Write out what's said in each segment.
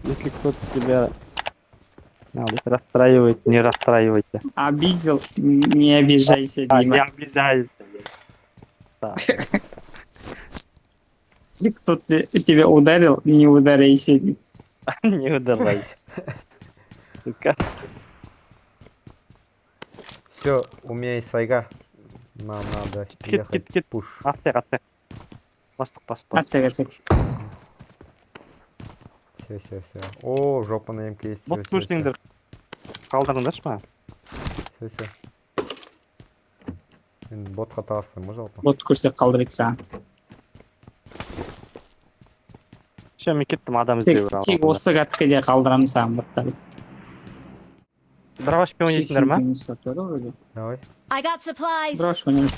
Если кто-то тебя расстраивает, не расстраивайся. Обидел, не обижайся, Не Дима. обижайся. Да. Если кто-то тебя ударил, не ударайся. Не ударайся. Сука. Все, у меня есть сайга. Нам надо ехать. Кит. Пуш. Астер. Бас. Ацек. Все. О, жопа на МК есть. Вот көшіңдер қалдырыңдаршы ма? Все. Мен ботқа тағыспаймын, жалпы. Вот көрсек қалдырайық саған. Ще мен кеттім адам іздеу. Тек осы кәткіде қалдырамын саған боттарды. Дровашпен ойнайтындар ма? Давай. I got supplies. Дұраш ойнаймын.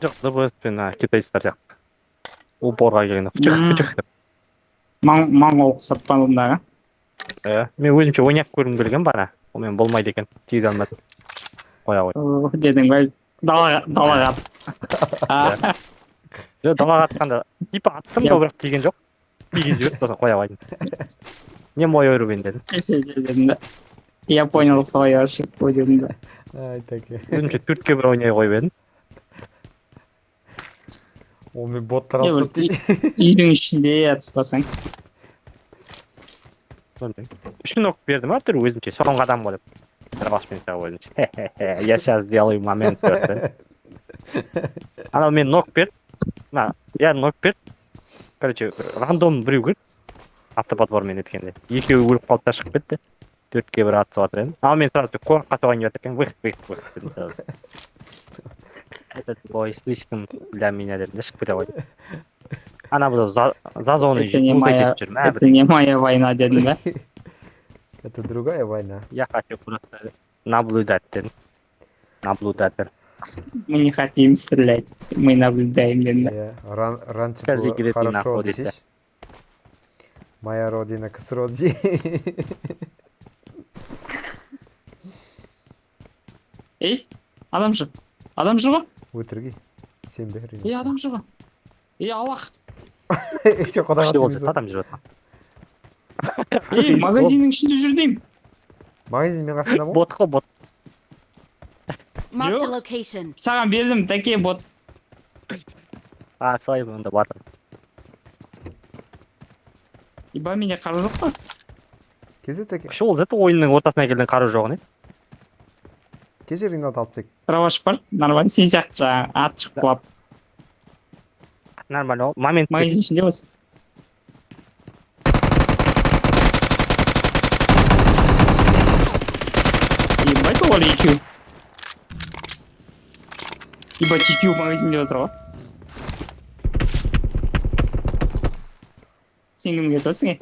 Жоқ, ДБСпен китайстар сияқты. Упорға келгенде. Фүчік. Моңғол сатпалындағы. Мен өзімше ойнап көргім келген бара. Онымен болмайды екен. Тиіз алмады. Қоя қой. Дедің бәл далаға. Далаға атқанда типа аттым да бірақ тиген жоқ. Тиген жіберді сосын қоя қойдым. Не мой ойрубен дедім. Дедің да. Я понял свой ошибку дедім да. Ай, таки. Өзімше 4-ке 1 ойнай қойып едім. Ол мен боттар алып тұр дейді. Үйдің ішінде атыспасаң. 3 нок бердім әр өзімше соңғы адам болып. Дровашпен сау өзімше. Я сейчас сделаю момент. Анау мен нок берді. Я нок берді. Короче, рандом біреу кірді. Автоподбормен еткенде. Екеуі өліп қалды да шығып кетті. 4-ке 1 атысып жатыр едім. Ал мен сразу қорыққа соған жатыр екен. Вых дедім сразу. Этот бой слишком для меня дедім. Шығып кете қойды. Ана бұл за зоной Это не моя война дедім да. Это другая война. Я хочу просто наблюдать дедім. Наблюдатель. Мы не хотим стрелять. Мы наблюдаем дедім да. Раньше Скажи, было где ты хорошо, находишься? десешь? Моя родина Косроджи. Ей, адам жүр. Адам жүр ғой? Өтірге. Сен бе? Ей, адам жүр ғой? Ей, Аллах. Все, құдайға Күшті болса сенбейсің. адам жүріп жатқан. Ей, магазиннің ішінде жүр деймін. Магазин мен қасында ма? Бот қой, бот. Marked a Жоқ. location. Саған бердім, тәке бот. Солай онда батыр. Иба менде қару жоқ па? Кеше таки. Күші ол зәті ойынның ортасына келген қару жоғын еді. Кеше Ринат алып тек. Дроваш бар, нормально. Сен сияқты жаңағы ат шығып құлап. Нормально ол. Момент. Магазин ішінде осы. Ебать ол екеу. Ебать екеу магазинде отыр ғой. Сен кімге кетіп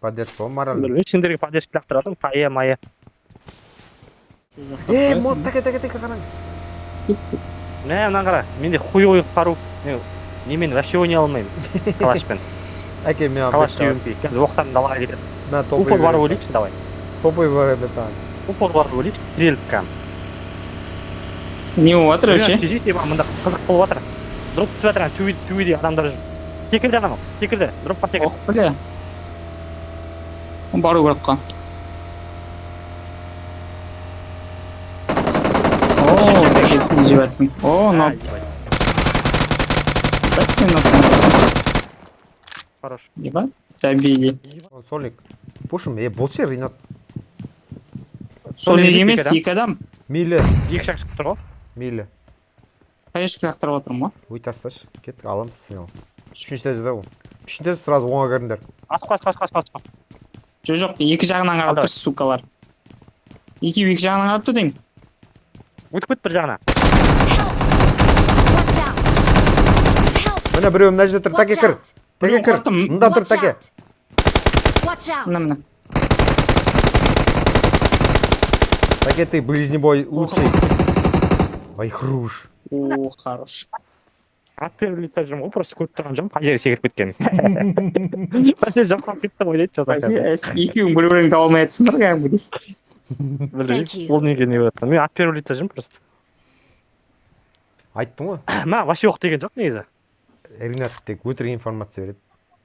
Поддержка, о, морально. Сендерге поддержка лақтыратым. Тая мая. Мод, таке, қараң. Мынаны қара. Менде хуй қару. Немен вообще ойнай алмаймын. Калашпен. Әке, мен Калаш сүйім дейді. Қазір оқтан далаға кетеді. На Упор барып ойлайықшы, давай. Топой бар еді там. Упор барып ойлайықшы. Стреліп кәм. Не болып жатыр вообще? Сүйзейте ба, мында қызық болып жатыр. Дроп түсіп жатыр, төбеде адамдар жүр. Секірді адам, секірді. Дропқа секірді. Ох, бля. Бару керек қой. О, тәке жеп жатсың. О, но. Хорош. Ебать, добили. Солик. Пушим, болшы Ринат. Солик емес, екі адам. Мейлі. Екі шақ шығып тұр ғой. Мейлі. Конечно, лақтырып отырмын ғой. Ой, тасташ. Кеттік, аламыз сен ал. Үшінші тәжіде ол. Үшінші тәжі сразу оңа көріңдер. Асқа. Жоқ, екі жағынан қарап тұр, сукалар. Екі жағынан қарап тұр деймін. Өтіп кет бір жағына. Watch out. Help. Міне біреу мына жерде тұр, таке кір. Таке кір. Қаттым. Мында тұр, Watch таке. out. Watch out. Мына. Таке, ты ближний бой лучший. Ай, хруш. О, хорош. Атпен лица жүрмін ғой, просто көріп тұрған жоқпын, қай жерге секіріп кеткенін. Бәсе жақсап кетті ғой дейді жаза. Екеуің бір-біріңді таба алмай жатсыңдар кәдімгідей. Thank you. Ол неге не болады? Мен атпен лица жүрмін просто. Айттым ғой. Маған вообще жоқ деген жоқ негізі. Ринат тек өтірік информация береді.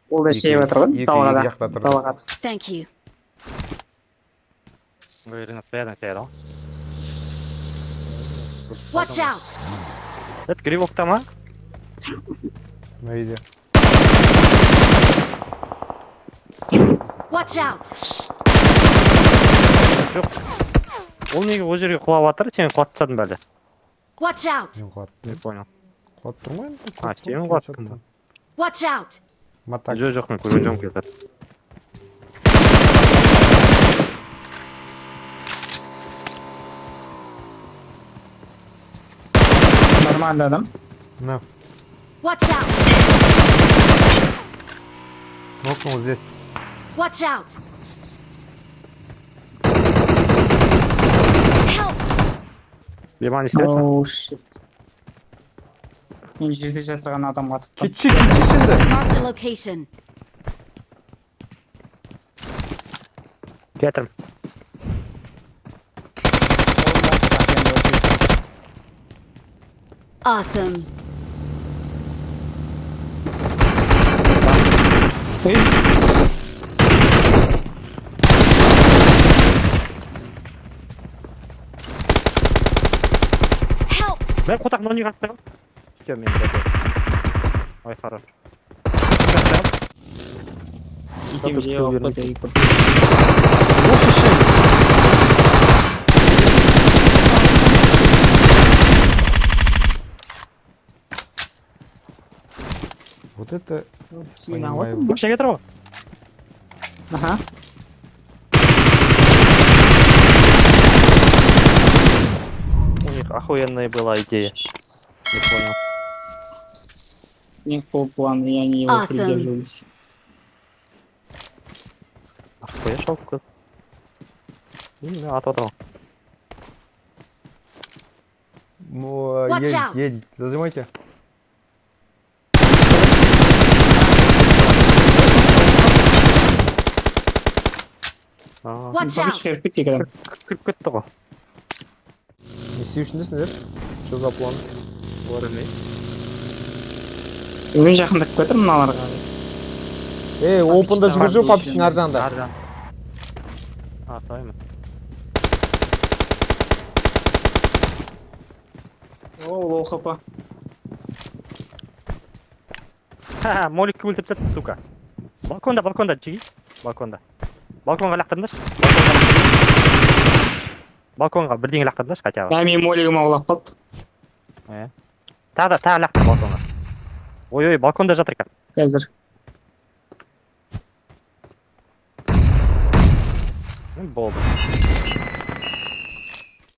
Ол да шейіп жатыр ғой екі далада. жақта тұрды. Далаға. Thank you. Ренат бәрін айтады. Watch out! Это грибок-то ма? Нейде. Watch out! Жоқ. Ол неге ол жерге құлап жатыр, сен құлап тастадың бәлде. Watch out! Мен қуат. Не понял. Қуат тұрмайын? А, сен қуаттың. Watch out! Матак. Жоқ, мен көрген жоқпын кетіп. Нормальный адам. На. Watch out! Нокнул здесь. Watch out! Help! Беман істерсің? Оу, shit. Мен жерде жатырған адамға атып Кетші енді. Mark the location. Кетірім. Awesome. Help! Мен қотақ нони қаттығым. Все, мен ой, хорош. Итем жей алып қойды. Вот это... Понимаю. Вообще кетір ғой. Ага. У них охуенная была идея. Не понял. У них был план, и они его Awesome. придерживались. Охуя шалқы. Ат отыр. Watch Едь, out. едь. Зажимайте. Watch out! Побычка кетті екен. Кіріп кетті ғой. Не істеу үшіндесіңдер? Что за план? Мен жақындап кетір мыналарға. Опында жүгір жоқ, папичтің ар жағында. Аржан. А, таймын. О, лоу хп. Ха, моликті өлтіріп тастады, сука. Балконда, чиги. Балконда. Балконға лақтырыңдаршы. Балконға бірдеңе лақтырыңдаршы, хотя бы. Я мен молигім аулап қалды. Тағы лақтыр балконға. Ой, балконда жатыр екен. Қазір. Болды.